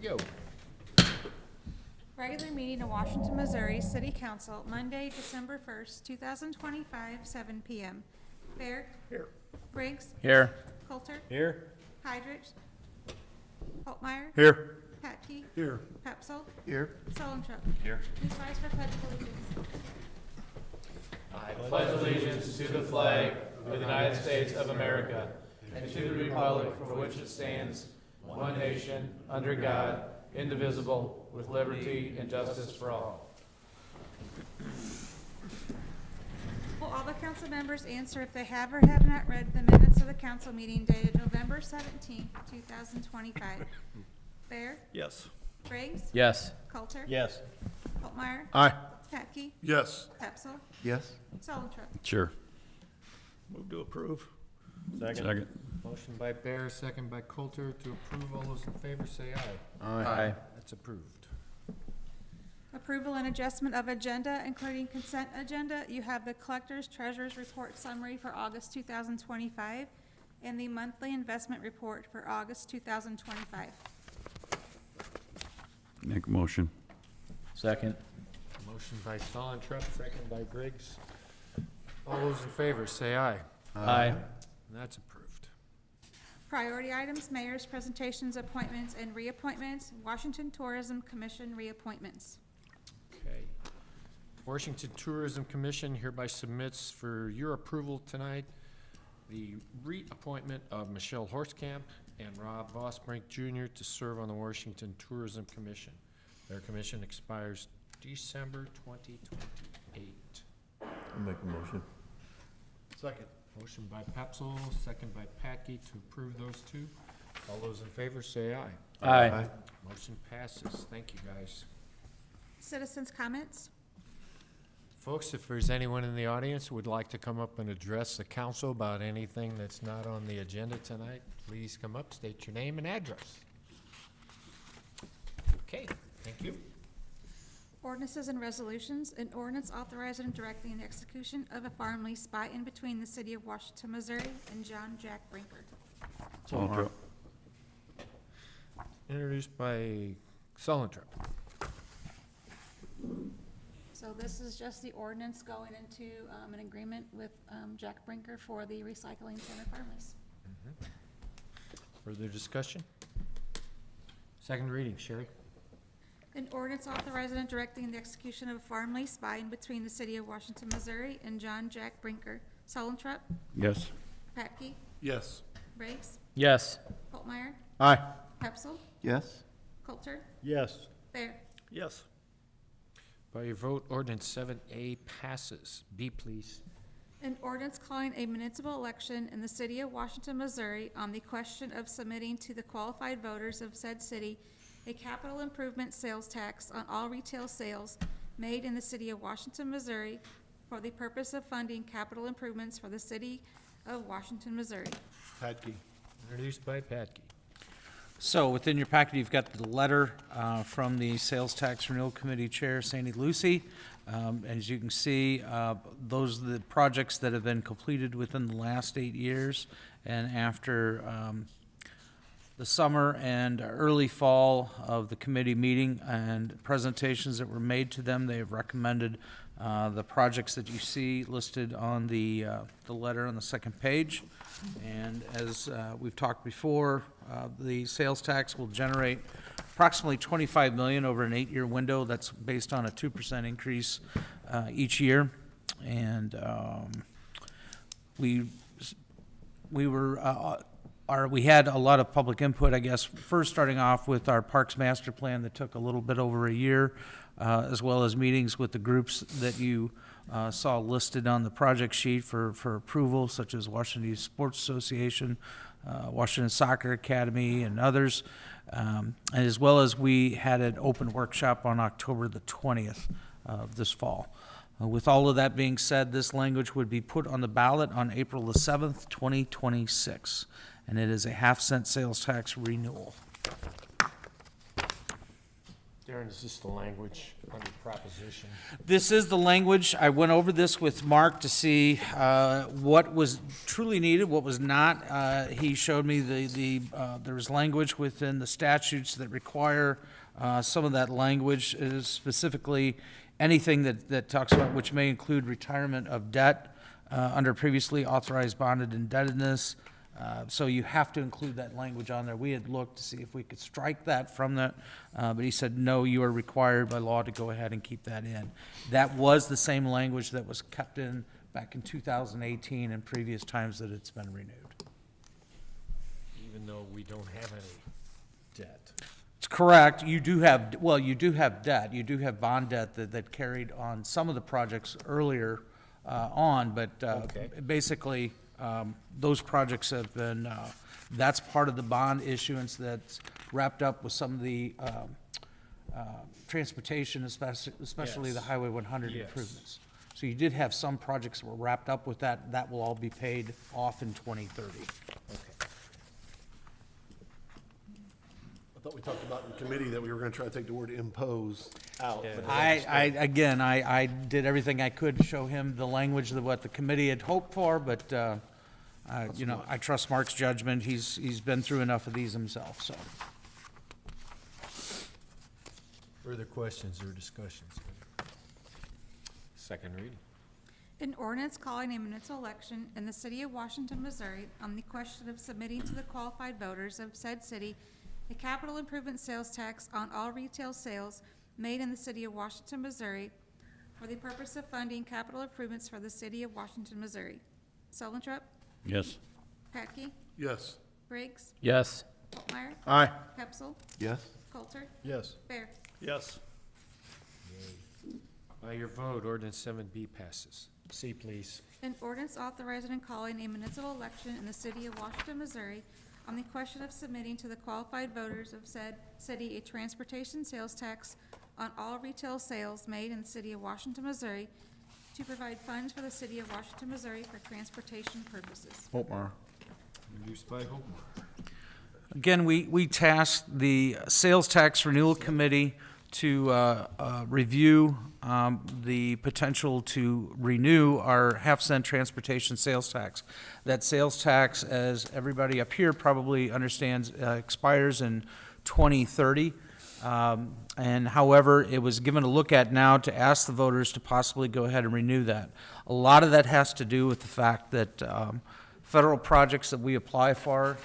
go. Regular meeting of Washington, Missouri City Council, Monday, December 1st, 2025, 7 p.m. Baird? Here. Briggs? Here. Coulter? Here. Heidrich? Holtmeyer? Here. Patke? Here. Pepsel? Here. Solentrup? Here. Please rise for pledge of allegiance. I pledge allegiance to the flag of the United States of America and to the republic for which it stands, one nation, under God, indivisible, with liberty and justice for all. Will all the council members answer if they have or have not read the minutes of the council meeting dated November 17th, 2025? Baird? Yes. Briggs? Yes. Coulter? Yes. Holtmeyer? Aye. Patke? Yes. Pepsel? Yes. Solentrup? Sure. Move to approve. Second. Motion by Bear, second by Coulter to approve. All those in favor say aye. Aye. That's approved. Approval and adjustment of agenda, including consent agenda. You have the collector's treasurer's report summary for August 2025 and the monthly investment report for August 2025. Make a motion. Second. Motion by Solentrup, second by Briggs. All those in favor say aye. Aye. That's approved. Priority items, mayor's presentations, appointments, and reappointments. Washington Tourism Commission reappointments. Okay. Washington Tourism Commission hereby submits for your approval tonight the reappointment of Michelle Horstkamp and Rob Vosbrink Jr. to serve on the Washington Tourism Commission. Their commission expires December 2028. I'll make a motion. Second. Motion by Pepsel, second by Patke to approve those two. All those in favor say aye. Aye. Motion passes. Thank you, guys. Citizens' comments. Folks, if there's anyone in the audience who would like to come up and address the council about anything that's not on the agenda tonight, please come up, state your name and address. Okay, thank you. Ordinances and resolutions. An ordinance authorizing and directing the execution of a farm lease by and between the city of Washington, Missouri and John Jack Brinker. Solentrup. Introduced by Solentrup. So this is just the ordinance going into an agreement with Jack Brinker for the recycling center farm lease. Further discussion? Second reading, Sherry. An ordinance authorizing and directing the execution of a farm lease by and between the city of Washington, Missouri and John Jack Brinker. Solentrup? Yes. Patke? Yes. Briggs? Yes. Holtmeyer? Aye. Pepsel? Yes. Coulter? Yes. Bear? Yes. By your vote, ordinance 7A passes. B, please. An ordinance calling a municipal election in the city of Washington, Missouri on the question of submitting to the qualified voters of said city a capital improvement sales tax on all retail sales made in the city of Washington, Missouri for the purpose of funding capital improvements for the city of Washington, Missouri. Patke. Introduced by Patke. So within your packet, you've got the letter from the Sales Tax Renewal Committee Chair, Sandy Lucy. As you can see, those are the projects that have been completed within the last 8 years. And after the summer and early fall of the committee meeting and presentations that were made to them, they have recommended the projects that you see listed on the letter on the second page. And as we've talked before, the sales tax will generate approximately $25 million over an 8-year window. That's based on a 2% increase each year. And we had a lot of public input, I guess, first starting off with our Parks Master Plan that took a little bit over a year, as well as meetings with the groups that you saw listed on the project sheet for approval, such as Washington Youth Sports Association, Washington Soccer Academy, and others, as well as we had an open workshop on October the 20th of this fall. With all of that being said, this language would be put on the ballot on April the 7th, 2026, and it is a half-cent sales tax renewal. Darren, is this the language under proposition? This is the language. I went over this with Mark to see what was truly needed, what was not. He showed me there's language within the statutes that require some of that language, is specifically anything that talks about, which may include retirement of debt under previously authorized bonded indebtedness. So you have to include that language on there. We had looked to see if we could strike that from that, but he said, no, you are required by law to go ahead and keep that in. That was the same language that was kept in back in 2018 and previous times that it's been renewed. Even though we don't have any debt. It's correct. You do have debt. You do have bond debt that carried on some of the projects earlier on, but Okay. basically, those projects have been, that's part of the bond issuance that's wrapped up with some of the transportation, especially the Yes. Highway 100 Yes. improvements. So you did have some projects that were wrapped up with that. That will all be paid off in 2030. Okay. I thought we talked about in committee that we were gonna try to take the word impose out. but I did everything I could to show him the language of what the committee had hoped for, but, I trust Mark's judgment. He's been through enough of these himself, so. Further questions or discussions? Second reading. An ordinance calling a municipal election in the city of Washington, Missouri on the question of submitting to the qualified voters of said city a capital improvement sales tax on all retail sales made in the city of Washington, Missouri for the purpose of funding capital improvements for the city of Washington, Missouri. Selentrop, Yes. Patke, Yes. Briggs, Yes. Altmeyer, Aye. Hepsel, Yes. Coulter, Yes. Bear. Yes. By your vote, ordinance 7B passes. C, please. An ordinance authorizing and calling a municipal election in the city of Washington, Missouri on the question of submitting to the qualified voters of said city a transportation sales tax on all retail sales made in the city of Washington, Missouri to provide funds for the city of Washington, Missouri for transportation purposes. Holtmar. Introduced by Holtmar. Again, we tasked the Sales Tax Renewal Committee to review the potential to renew our half-cent transportation sales tax. That sales tax, as everybody up here probably understands, expires in 2030. And however, it was given a look at now to ask the voters to possibly go ahead and renew that. A lot of that has to do with the fact that federal projects that we apply for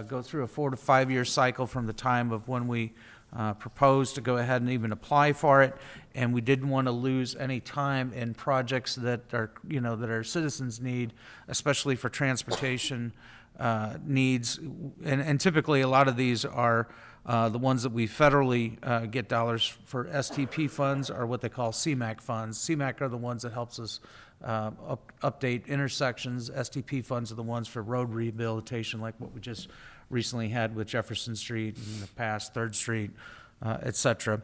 go through a 4 to 5 year cycle from the time of when we propose to go ahead and even apply for it, and we didn't want to lose any time in projects that are, that our citizens need, especially for transportation needs. And typically, a lot of these are the ones that we federally get dollars for. STP funds are what they call CMAQ funds. CMAQ are the ones that helps us update intersections. STP funds are the ones for road rehabilitation, like what we just recently had with Jefferson Street, in the past, 3rd Street, et cetera.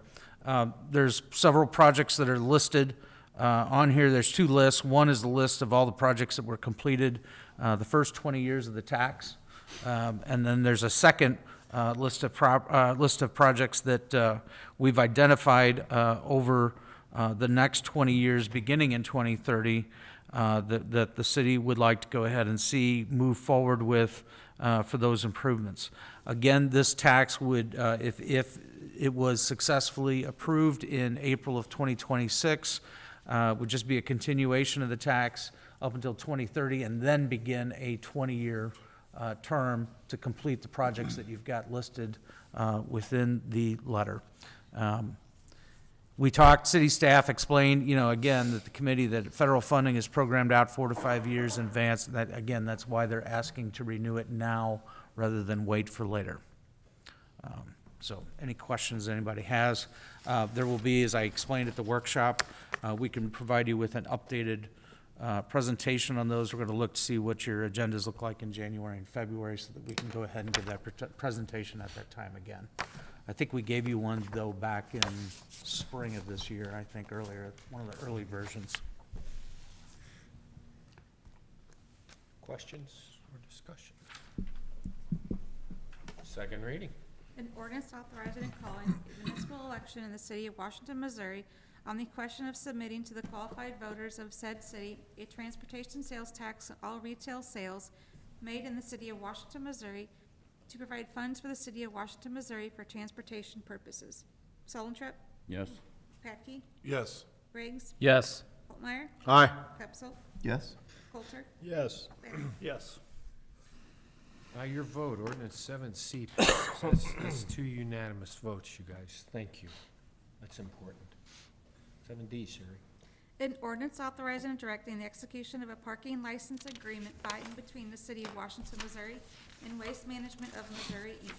There's several projects that are listed on here. There's 2 lists. One is the list of all the projects that were completed the first 20 years of the tax. And then there's a second list of projects that we've identified over the next 20 years, beginning in 2030, that the city would like to go ahead and see move forward with for those improvements. Again, this tax would, if it was successfully approved in April of 2026, would just be a continuation of the tax up until 2030, and then begin a 20-year term to complete the projects that you've got listed within the letter. We talked, city staff explained, again, that the committee, that federal funding is programmed out 4 to 5 years in advance. That, again, that's why they're asking to renew it now rather than wait for later. So any questions anybody has? There will be, as I explained at the workshop, we can provide you with an updated presentation on those. We're going to look to see what your agendas look like in January and February so that we can go ahead and give that presentation at that time again. I think we gave you one, though, back in spring of this year, I think earlier, one of the early versions. Questions or discussion? Second reading. An ordinance authorizing and calling a municipal election in the city of Washington, Missouri on the question of submitting to the qualified voters of said city a transportation sales tax on all retail sales made in the city of Washington, Missouri to provide funds for the city of Washington, Missouri for transportation purposes. Sullentrip, Yes. Patke, Yes. Briggs, Yes. Holtmeyer, Aye. Pepsel, Yes. Coulter, Yes. Bear. Yes. By your vote, ordinance 7C passes. That's two unanimous votes, you guys. Thank you. That's important. 7D, Sherry. An ordinance authorizing and directing the execution of a parking license agreement by and between the city of Washington, Missouri and Waste Management of Missouri, Inc.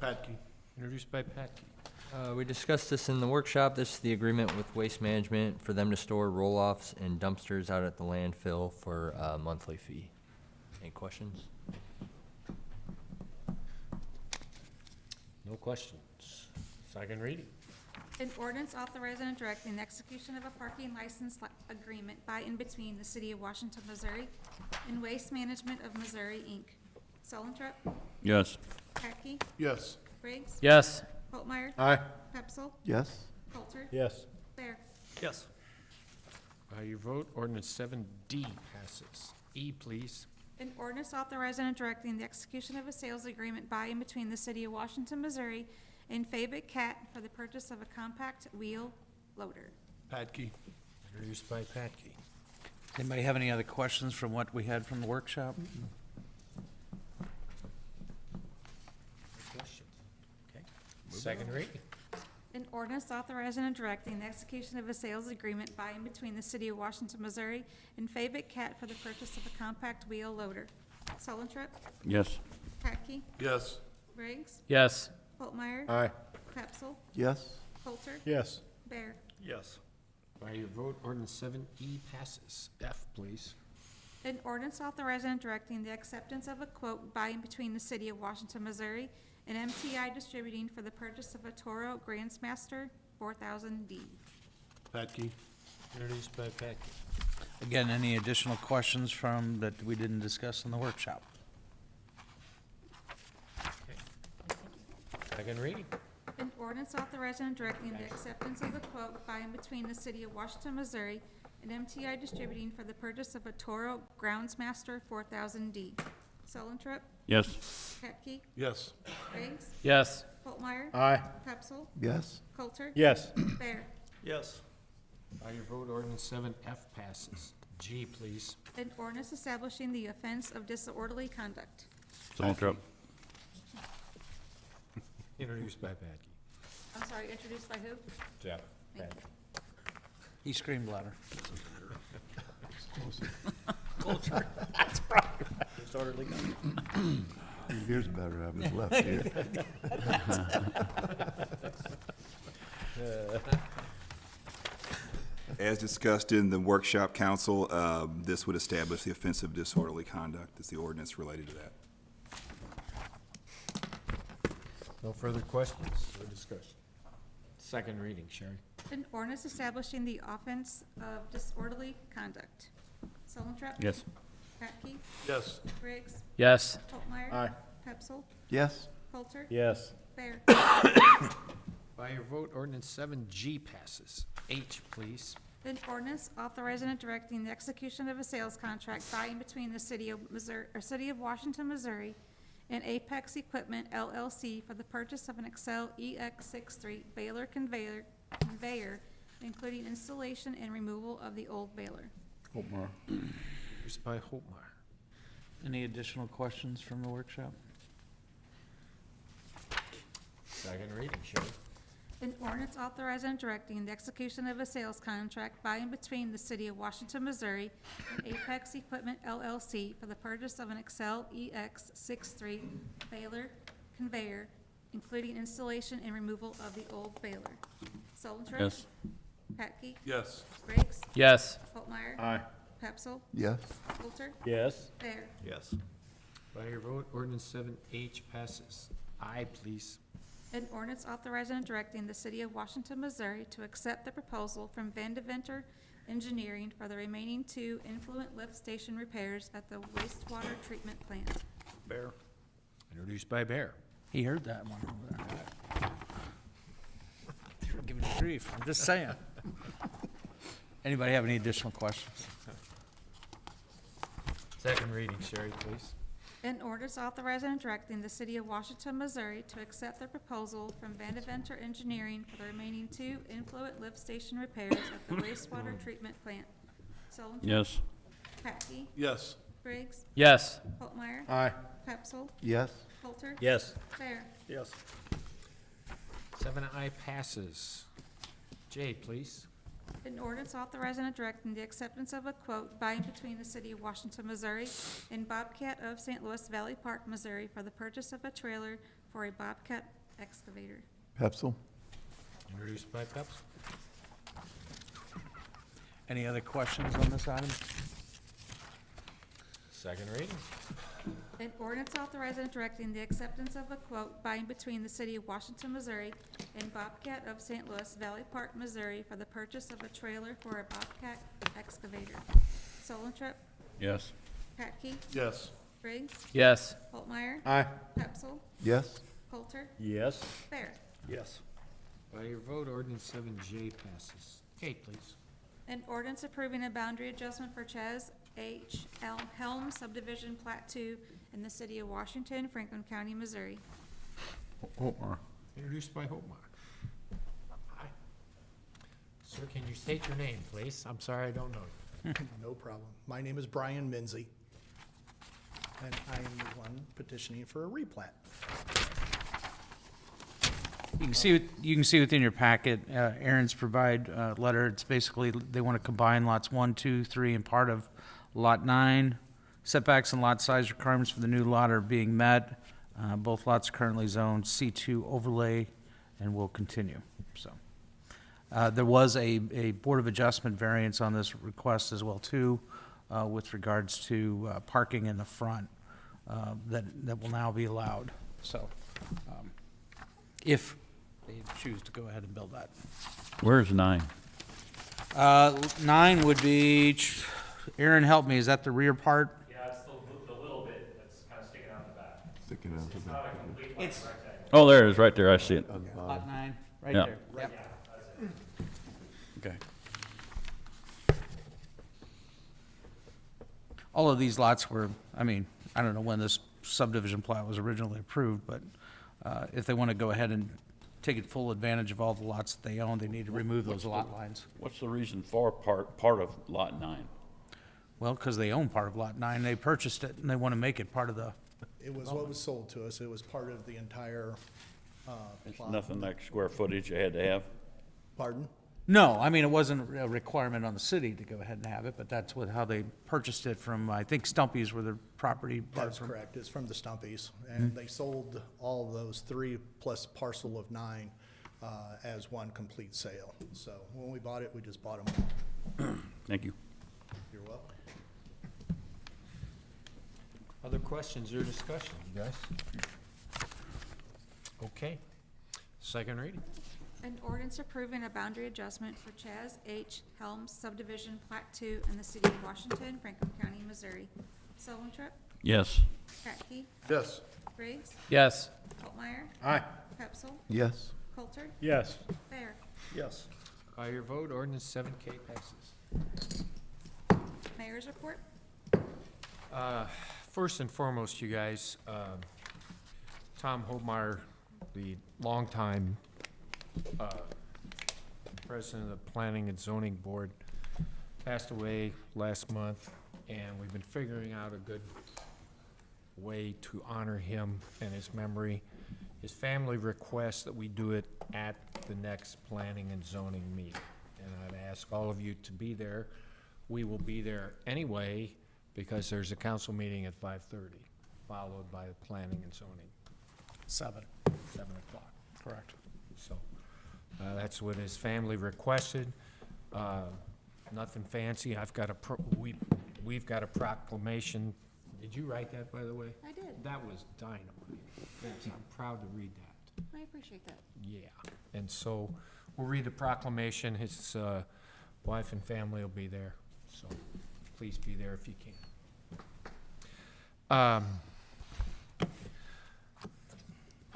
Patke. Introduced by Patke. We discussed this in the workshop. This is the agreement with Waste Management for them to store roll-offs and dumpsters out at the landfill for a monthly fee. Any questions? No questions. Second reading. An ordinance authorizing and directing the execution of a parking license agreement by and between the city of Washington, Missouri and Waste Management of Missouri, Inc. Sullentrip, Yes. Patke, Yes. Briggs, Yes. Holtmeyer, Aye. Pepsel, Yes. Coulter, Yes. Bear. Yes. By your vote, ordinance 7D passes. E, please. An ordinance authorizing and directing the execution of a sales agreement by and between the city of Washington, Missouri and Fabic Cat for the purchase of a compact wheel loader. Patke. Introduced by Patke. Anybody have any other questions from what we had from the workshop? Questions? Okay. Second reading. An ordinance authorizing and directing the execution of a sales agreement by and between the city of Washington, Missouri and Fabic Cat for the purchase of a compact wheel loader. Sullentrip, Yes. Patke, Yes. Briggs, Yes. Holtmeyer, Aye. Pepsel, Yes. Coulter, Yes. Bear. Yes. By your vote, ordinance 7E passes. F, please. An ordinance authorizing and directing the acceptance of a quote by and between the city of Washington, Missouri and MTI Distributing for the purchase of a Toro Grandmaster 4000D. Patke. Introduced by Patke. Again, any additional questions from that we didn't discuss in the workshop? Second reading. An ordinance authorizing and directing the acceptance of a quote by and between the city of Washington, Missouri and MTI Distributing for the purchase of a Toro Groundsmaster 4000D. Sullentrip, Yes. Petke, Yes. Briggs, Yes. Holtmeyer, Aye. Pepsel, Yes. Coulter, Yes. Bear. Yes. By your vote, ordinance 7F passes. G, please. An ordinance establishing the offense of disorderly conduct. Sullentrip. Introduced by Patke. I'm sorry, introduced by who? Jeff. Thank you. He screamed louder. Here's better. I was left here. As discussed in the workshop, council, this would establish the offense of disorderly conduct. Is the ordinance related to that? No further questions or discussion? Second reading, Sherry. An ordinance establishing the offense of disorderly conduct. Sullentrip. Yes. Patke, Yes. Briggs, Yes. Holtmeyer. Aye. Pepsel, Yes. Coulter, Yes. Bear. By your vote, ordinance 7G passes. H, please. An ordinance authorizing and directing the execution of a sales contract by and between the city of Missouri, or city of Washington, Missouri and Apex Equipment LLC for the purchase of an Excel EX63 baler conveyor, including installation and removal of the old baler. Introduced by Holtmeyer. Any additional questions from the workshop? Second reading, Sherry. An ordinance authorizing and directing the execution of a sales contract by and between the city of Washington, Missouri and Apex Equipment LLC for the purchase of an Excel EX63 baler conveyor, including installation and removal of the old baler. Sullentrip. Yes. Patke, Yes. Briggs, Yes. Holtmeyer. Aye. Pepsel, Yes. Coulter, Yes. Bear. Yes. By your vote, ordinance 7H passes. I, please. An ordinance authorizing and directing the city of Washington, Missouri to accept the proposal from Vandeventer Engineering for the remaining 2 influent lift station repairs at the wastewater treatment plant. Bear. Introduced by Bear. He heard that one over there. Giving you grief, I'm just saying. Anybody have any additional questions? Second reading, Sherry, please. An ordinance authorizing and directing the city of Washington, Missouri to accept the proposal from Vandeventure Engineering for the remaining 2 influent lift station repairs at the wastewater treatment plant. Sullivan? Yes. Patke? Yes. Briggs? Yes. Holtmeyer? Aye. Capsule? Yes. Coulter? Yes. Bear? Yes. 7I passes. J, please. An ordinance authorizing and directing the acceptance of a quote by and between the city of Washington, Missouri and Bobcat of St. Louis Valley Park, Missouri for the purchase of a trailer for a Bobcat excavator. Pepsel? Introduced by Peps. Any other questions on this item? Second reading. An ordinance authorizing and directing the acceptance of a quote by and between the city of Washington, Missouri and Bobcat of St. Louis Valley Park, Missouri for the purchase of a trailer for a Bobcat excavator. Solentrip? Yes. Patke? Yes. Briggs? Yes. Holtmeyer? Aye. Capsule? Yes. Coulter? Yes. Bear? Yes. By your vote, ordinance 7J passes. Kate, please. An ordinance approving a boundary adjustment for Chaz H. L. Helm subdivision Plat 2 in the city of Washington, Franklin County, Missouri. Holtmar. Introduced by Holtmeyer. Hi. Sir, can you state your name, please? I'm sorry, I don't know you. No problem. My name is Brian Minzy, and I am the one petitioning for a replat. You can see within your packet, Aaron's provide letter. It's basically, they want to combine lots 1, 2, 3, and part of Lot 9. Setbacks and lot size requirements for the new lot are being met. Both lots are currently zoned C2 overlay and will continue, so. There was a Board of Adjustment variance on this request as well, too, with regards to parking in the front that will now be allowed, so. If they choose to go ahead and build that. Where's 9? 9 would be, Aaron, help me, is that the rear part? Yeah, it's the little bit that's kind of sticking out the back. Sticking out the It's not a complete It's- rectangle. Oh, there it is, right there, I see it. Lot 9, right Yeah. there. Yep. Yeah, that's it. Okay. Mm-hmm. All of these lots were, I mean, I don't know when this subdivision plat was originally approved, but if they want to go ahead and take full advantage of all the lots that they own, they need to remove those lot lines. What's the reason for part of Lot 9? Well, because they own part of Lot 9, they purchased it, and they want to make it part of the, It was what was sold to us. It was part of the entire It's plot. nothing like square footage you had to have? Pardon? no, I mean, it wasn't a requirement on the city to go ahead and have it, but that's how they purchased it from, I think Stumpy's were the property. bought That's from. correct. It's from the Stumpies. And they sold all of those 3 plus parcel of 9 as one complete sale. So when we bought it, we just bought them. Thank you. You're welcome. Other questions or discussion, you guys? Okay. Second reading. An ordinance approving a boundary adjustment for Chaz H. Helms subdivision Plat 2 in the city of Washington, Franklin County, Missouri. Solentrip? Yes. Patke? Yes. Briggs? Yes. Holtmeyer? Aye. Capsule? Yes. Coulter? Yes. Bear? Yes. By your vote, ordinance 7K passes. Mayor's report? First and foremost, you guys, Tom Holtmeyer, the longtime president of the Planning and Zoning Board, passed away last month, and we've been figuring out a good way to honor him and his memory. His family requests that we do it at the next Planning and Zoning meeting, and I'd ask all of you to be there. We will be there anyway, because there's a council meeting at 5:30, followed by the Planning and Zoning, 7 o'clock. Correct. So, that's what his family requested. Nothing fancy. we've got a proclamation. Did you write that, by the way? I did. That was dynamite. I'm proud to read that. I appreciate that. Yeah. And so, we'll read the proclamation. His wife and family will be there, so please be there if you can.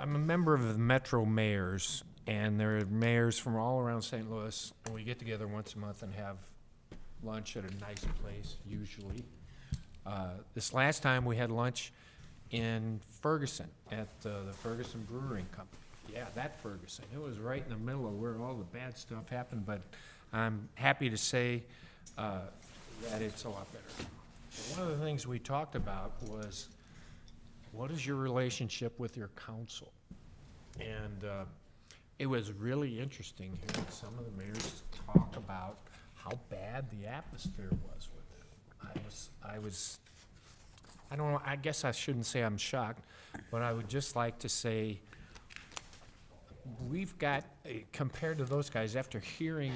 I'm a member of the Metro Mayors, and there are mayors from all around St. Louis, and we get together once a month and have lunch at a nice place, usually. This last time, we had lunch in Ferguson, at the Ferguson Brewing Company. Yeah, that Ferguson. It was right in the middle of where all the bad stuff happened, but I'm happy to say that it's a lot better. One of the things we talked about was, what is your relationship with your council? And it was really interesting hearing some of the mayors talk about how bad the atmosphere was with it. I don't know, I guess I shouldn't say I'm shocked, but I would just like to say, we've got, compared to those guys, after hearing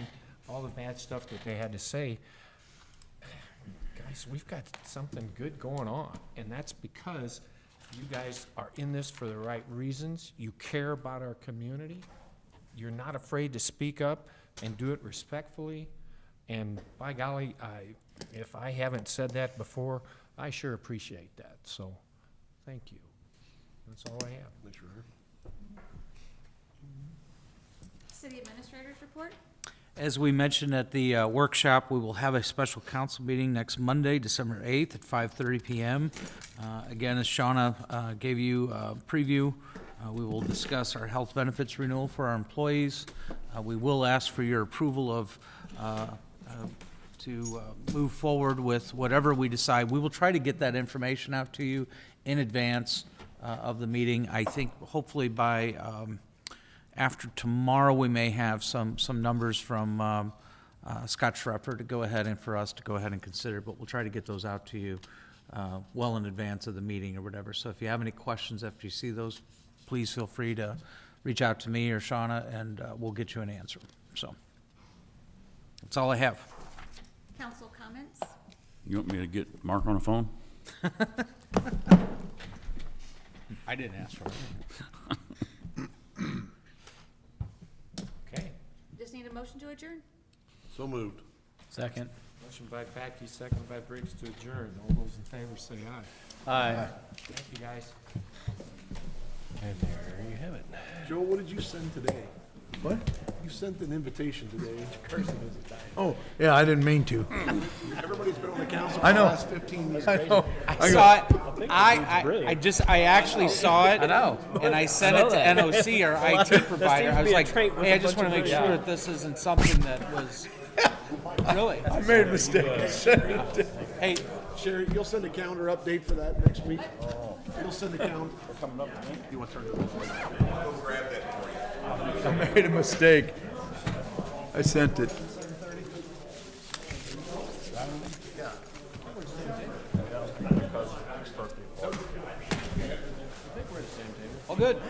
all the bad stuff that they had to say, guys, we've got something good going on, and that's because you guys are in this for the right reasons. You care about our community. You're not afraid to speak up and do it respectfully. And by golly, if I haven't said that before, I sure appreciate that. So, thank you. That's all I have. Thanks, Ritter. City Administrator's report? As we mentioned at the workshop, we will have a special council meeting next Monday, December 8th at 5:30 PM. Again, as Shauna gave you a preview, we will discuss our health benefits renewal for our employees. We will ask for your approval of to move forward with whatever we decide. We will try to get that information out to you in advance of the meeting. I think hopefully by after tomorrow, we may have some numbers from Scott Schroepfer to go ahead and for us to go ahead and consider, but we'll try to get those out to you well in advance of the meeting or whatever. So if you have any questions after you see those, please feel free to reach out to me or Shauna, and we'll get you an answer. So that's all I have. Council comments? You want me to get Mark on the phone? I didn't ask for it. Okay. Just need a motion to adjourn? So moved. Second. Motion by Packey, second by Briggs to adjourn. All those in favor say aye. Aye. Thank you, guys. And there you have it. Joe, what did you send today? What? You sent an invitation today. Oh, yeah, I didn't mean to. Everybody's been on the council for I the know. last 15 years. I know. I saw it. I actually saw it. I know. And I sent it to NOC, our IT provider. I was like, hey, I just want to make sure that this isn't something that was, really. I made a mistake. Hey, Sherry, you'll send a calendar update for that next week? You'll send a calendar. Coming up to me. You want to turn it over? I made a mistake. I sent it. all good.